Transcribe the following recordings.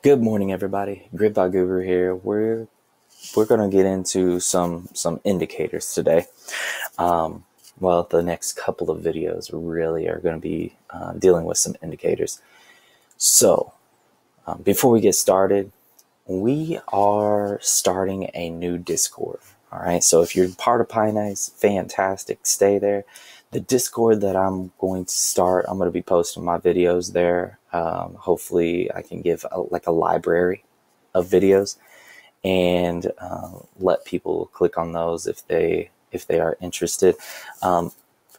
Good morning, everybody. Grid Guru here. We're gonna get into some indicators today. The next couple of videos really are going to be dealing with some indicators. So, before we get started, we are starting a new Discord. All right. So if you're part of Pinex, fantastic. Stay there. The Discord that I'm going to start, I'm going to be posting my videos there. Hopefully I can give a library of videos and let people click on those if they are interested.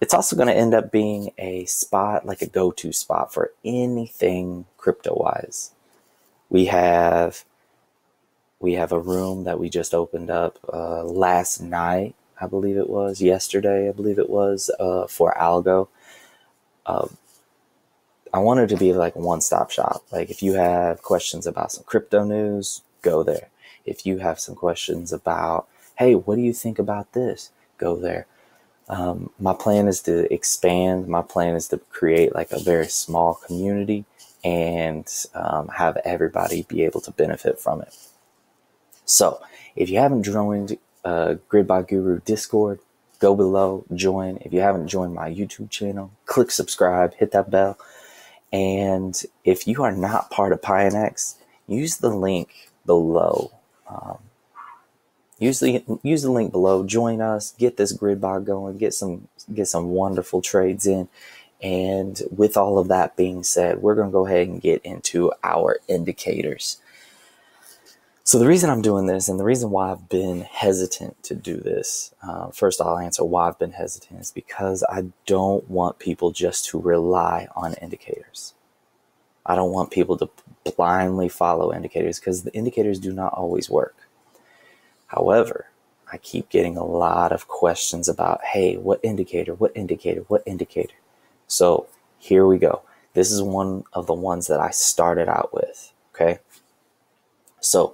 It's also going to end up being a spot, like a go-to spot for anything crypto-wise. We have a room that we just opened up last night, I believe it was, yesterday, I believe it was, for Algo. I wanted to be like a one-stop shop. Like if you have questions about some crypto news, go there. If you have some questions about, hey, what do you think about this? Go there. My plan is to expand. My plan is to create like a very small community and have everybody be able to benefit from it. So if you haven't joined Grid by Guru Discord, go below, join. If you haven't joined my YouTube channel, click subscribe, hit that bell. And if you are not part of Pinex, use the link below. Use the link below. Join us. Get this grid bot going. Get some wonderful trades in. And with all of that being said, we're going to go ahead and get into our indicators. So the reason I'm doing this and the reason why I've been hesitant to do this, first I'll answer why I've been hesitant, is because I don't want people just to rely on indicators. I don't want people to blindly follow indicators because the indicators do not always work. However, I keep getting a lot of questions about, hey, what indicator, what indicator, what indicator? So here we go. This is one of the ones that I started out with, okay? So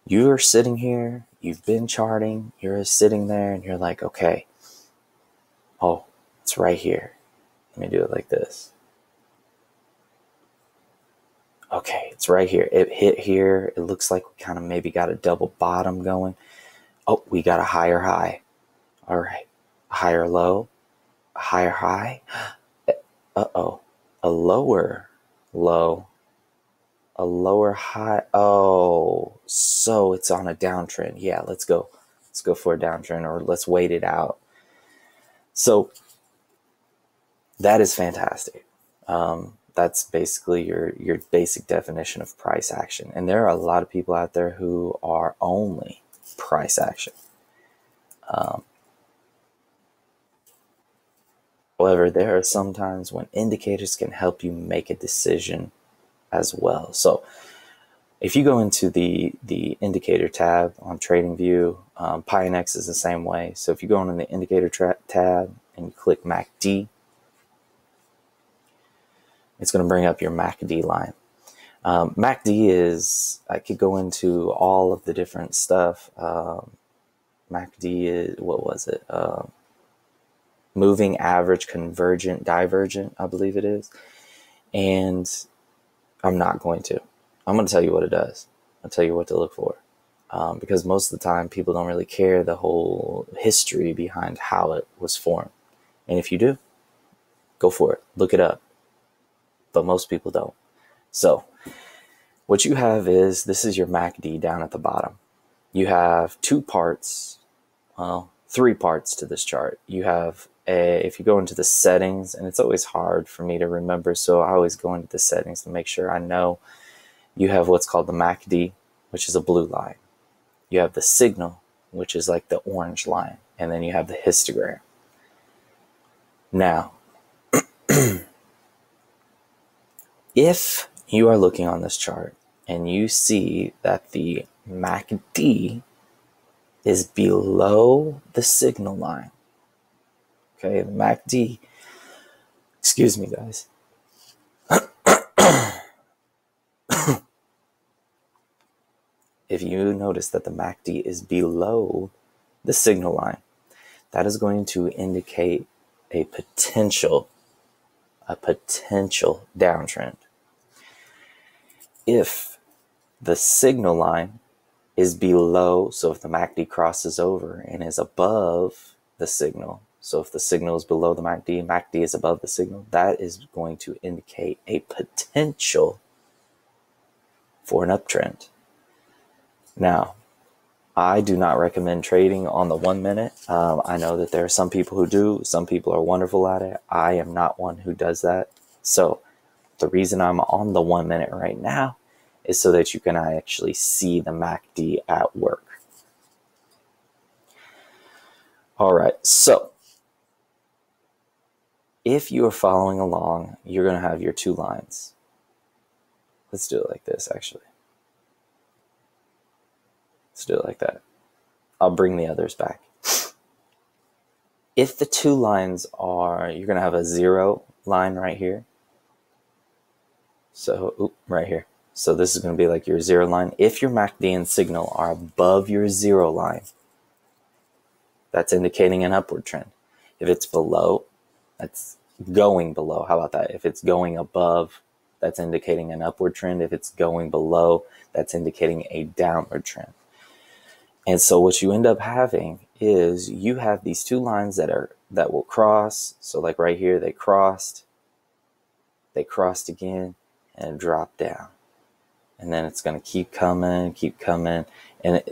you're sitting here, you've been charting, you're sitting there and you're like, okay, oh, it's right here. Let me do it like this. Okay, it's right here. It hit here. It looks like we kind of maybe got a double bottom going. Oh, we got a higher high. All right, a higher low, a higher high. Uh-oh, a lower low. A lower high. Oh, so it's on a downtrend. Yeah, let's go for a downtrend, or let's wait it out. So that is fantastic. That's basically your basic definition of price action. And there are a lot of people out there who are only price action. However, there are some times when indicators can help you make a decision as well. So if you go into the indicator tab on TradingView, Pinex is the same way. So if you go into the indicator tab and you click MACD, it's going to bring up your MACD line. MACD is, I could go into all of the different stuff. MACD is, what was it? Moving average, convergent, divergent, I believe it is. And I'm not going to. I'm going to tell you what it does. I'll tell you what to look for. Because most of the time, people don't really care the whole history behind how it was formed. And if you do, go for it. Look it up. But most people don't. So what you have is, this is your MACD down at the bottom. You have two parts, well, three parts to this chart. You have if you go into the settings, and it's always hard for me to remember, so I always go into the settings to make sure I know. You have what's called the MACD, which is a blue line. You have the signal, which is like the orange line. And then you have the histogram. Now, if you are looking on this chart and you see that the MACD is below the signal line, okay, the MACD, excuse me, guys. If you notice that the MACD is below the signal line, that is going to indicate a potential downtrend. If the signal line is below. So if the MACD crosses over and is above the signal, so if the signal is below the MACD, MACD is above the signal, that is going to indicate a potential for an uptrend. Now, I do not recommend trading on the 1 minute. I know that there are some people who do. Some people are wonderful at it. I am not one who does that. So the reason I'm on the 1 minute right now is so that you can actually see the MACD at work. All right, so if you are following along, you're going to have your two lines. Let's do it like this, actually. Let's do it like that. I'll bring the others back. If the two lines are, you're going to have a 0 line right here. So, right here. So this is going to be like your 0 line. If your MACD and signal are above your 0 line, that's indicating an upward trend. If it's below, that's going below. How about that? If it's going above, that's indicating an upward trend. If it's going below, that's indicating a downward trend. And so what you end up having is you have these two lines that will cross. So like right here, they crossed again and dropped down. And then it's going to keep coming. And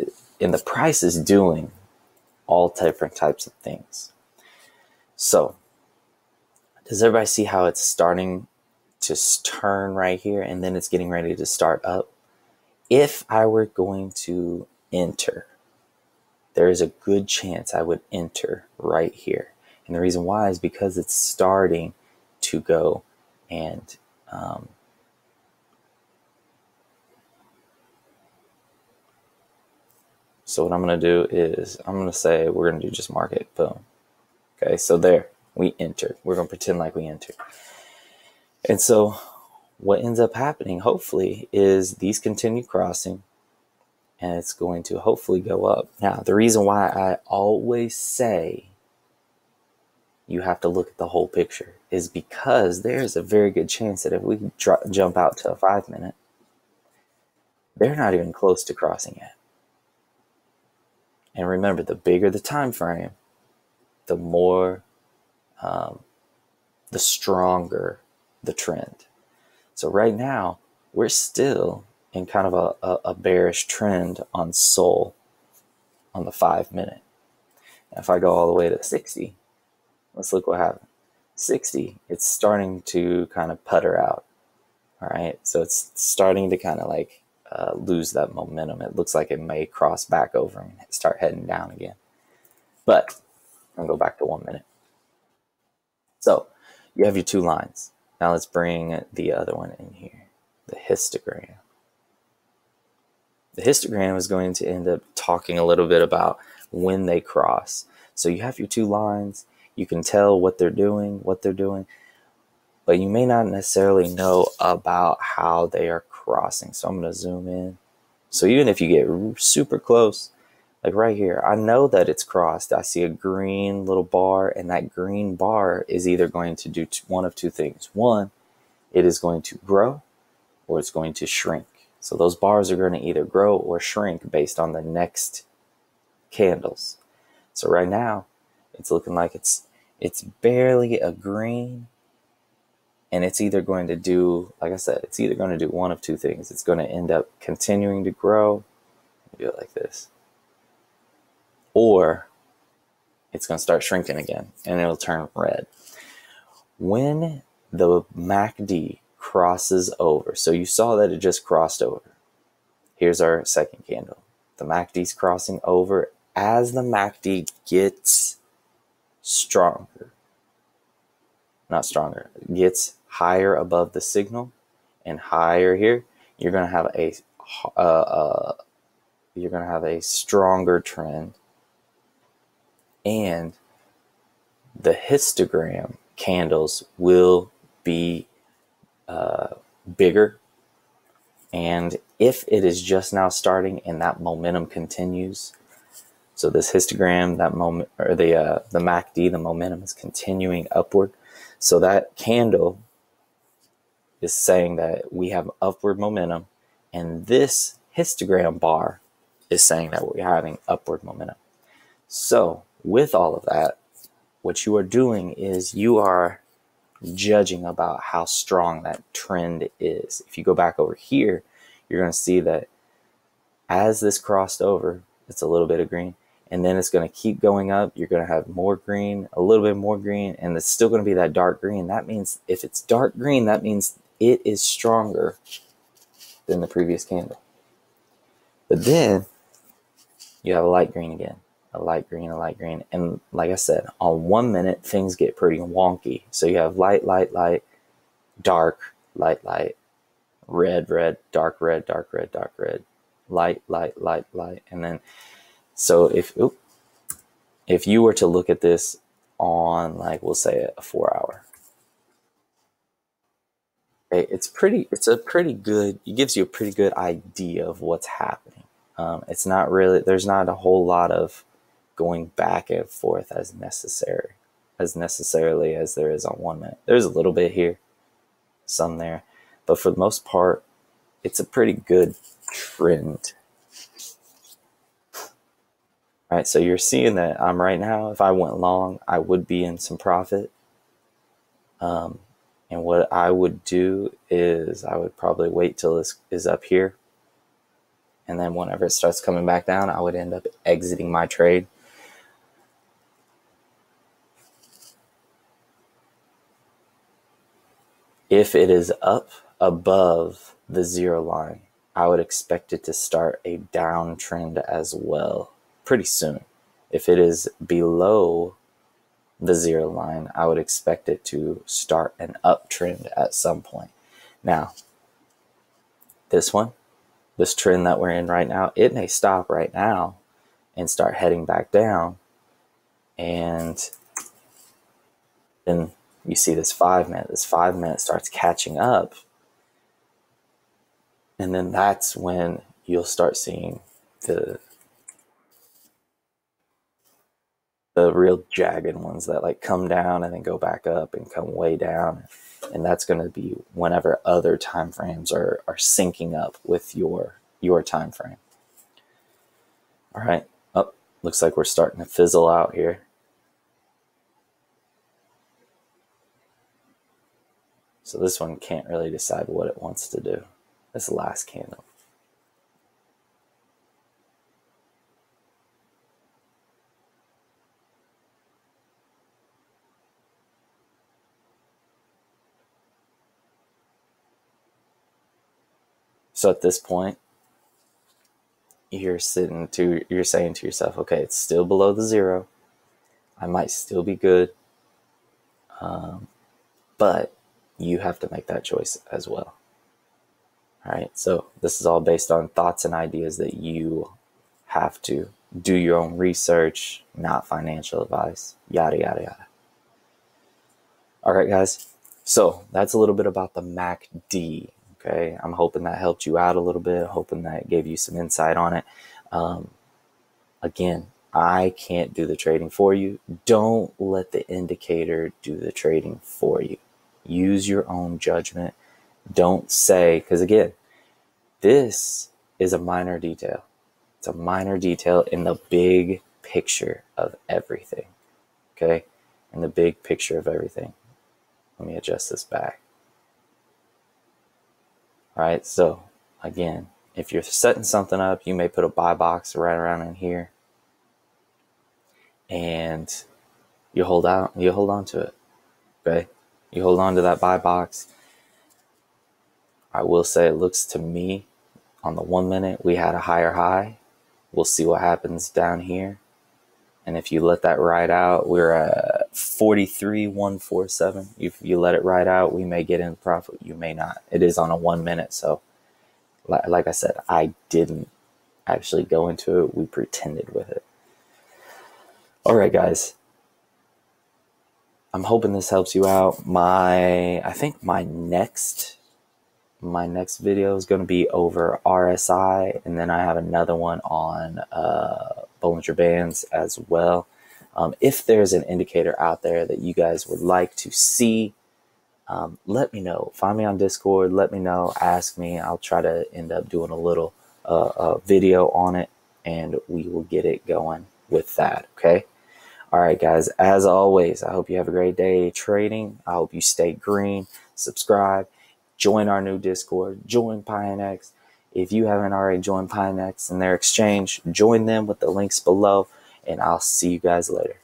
the price is doing all different types of things. So does everybody see how it's starting to turn right here and then it's getting ready to start up? If I were going to enter, there is a good chance I would enter right here. And the reason why is because it's starting to go and so what I'm going to do is I'm going to say we're going to do just market. Boom. Okay, so there, we enter. We're going to pretend like we enter. And so what ends up happening, hopefully, is these continue crossing and it's going to hopefully go up. Now, the reason why I always say you have to look at the whole picture is because there's a very good chance that if we jump out to a 5 minute, they're not even close to crossing yet. And remember, the bigger the time frame, the more, the stronger the trend. So right now, we're still in kind of a bearish trend on SOL on the 5 minute. Now, if I go all the way to 60, let's look what happened. 60, it's starting to kind of putter out. All right, so it's starting to kind of like lose that momentum. It looks like it may cross back over and start heading down again. But I'm gonna go back to 1 minute. So you have your two lines. Now let's bring the other one in here, the histogram. The histogram is going to end up talking a little bit about when they cross. So you have your two lines. You can tell what they're doing, but you may not necessarily know about how they are crossing. So I'm going to zoom in. So even if you get super close, like right here, I know that it's crossed. I see a green little bar, and that green bar is either going to do one of two things. One, it is going to grow or it's going to shrink. So those bars are going to either grow or shrink based on the next candles. So right now, it's looking like it's barely a green, and it's either going to do, like I said, it's either going to do one of two things. It's going to end up continuing to grow, do it like this, or it's going to start shrinking again and it'll turn red. When the MACD crosses over, so you saw that it just crossed over. Here's our second candle. The MACD's crossing over. As the MACD gets stronger, not stronger, gets higher above the signal and higher here, you're going to have a stronger trend, and the histogram candles will be bigger. And if it is just now starting and that momentum continues, so this histogram, that moment, or the MACD, the momentum is continuing upward. So that candle is saying that we have upward momentum, and this histogram bar is saying that we're having upward momentum. So with all of that, what you are doing is you are judging about how strong that trend is. If you go back over here, you're going to see that as this crossed over, it's a little bit of green, and then it's going to keep going up. You're going to have more green, a little bit more green, and it's still going to be that dark green. That means if it's dark green, that means it is stronger than the previous candle. But then you have a light green again, a light green, a light green. And like I said, on 1 minute, things get pretty wonky. So you have light, light, light, dark, light, light, red, red, dark red, dark red, dark red, light, light, light, light. And then, so if you were to look at this on, like, we'll say a 4 hour, okay, it's a pretty good, it gives you a pretty good idea of what's happening. It's not really, there's not a whole lot of going back and forth as necessarily as there is on 1 minute. There's a little bit here, some there, but for the most part, it's a pretty good trend. All right, so you're seeing that I'm right now, if I went long, I would be in some profit. And what I would do is I would probably wait till this is up here. And then whenever it starts coming back down, I would end up exiting my trade. If it is up above the 0 line, I would expect it to start a downtrend as well pretty soon. If it is below the 0 line, I would expect it to start an uptrend at some point. Now, this trend that we're in right now, it may stop right now and start heading back down. And then you see this 5 minute. This 5 minute starts catching up. And then that's when you'll start seeing the real jagged ones that like come down and then go back up and come way down. And that's going to be whenever other time frames are syncing up with your time frame. All right. Oh, looks like we're starting to fizzle out here. So this one can't really decide what it wants to do. This last candle. So at this point, you're saying to yourself, okay, it's still below the 0. I might still be good. But you have to make that choice as well. All right. So this is all based on thoughts and ideas that you have to do your own research, not financial advice, yada, yada, yada. All right, guys. So that's a little bit about the MACD. Okay, I'm hoping that helped you out a little bit, hoping that gave you some insight on it. Again, I can't do the trading for you. Don't let the indicator do the trading for you. Use your own judgment. Don't say, because again, this is a minor detail. It's a minor detail in the big picture of everything. Okay, in the big picture of everything. Let me adjust this back. All right, so again, if you're setting something up, you may put a buy box right around in here, and you hold on to it. Okay, you hold on to that buy box. I will say, it looks to me on the 1 minute we had a higher high. We'll see what happens down here, and if you let that ride out, we're at 43,147. If you let it ride out, we may get in profit. You may not. It is on a 1 minute, so like I said, I didn't actually go into it. We pretended with it. All right, guys. I'm hoping this helps you out. I think my next video is going to be over RSI, and then I have another one on Bollinger Bands as well. If there's an indicator out there that you guys would like to see, let me know. Find me on Discord. Let me know. Ask me. I'll try to end up doing a little a video on it, and we will get it going with that. Okay. All right, guys, as always, I hope you have a great day trading. I hope you stay green. Subscribe, join our new Discord, join PineX. If you haven't already joined PineX and their exchange, join them with the links below, and I'll see you guys later.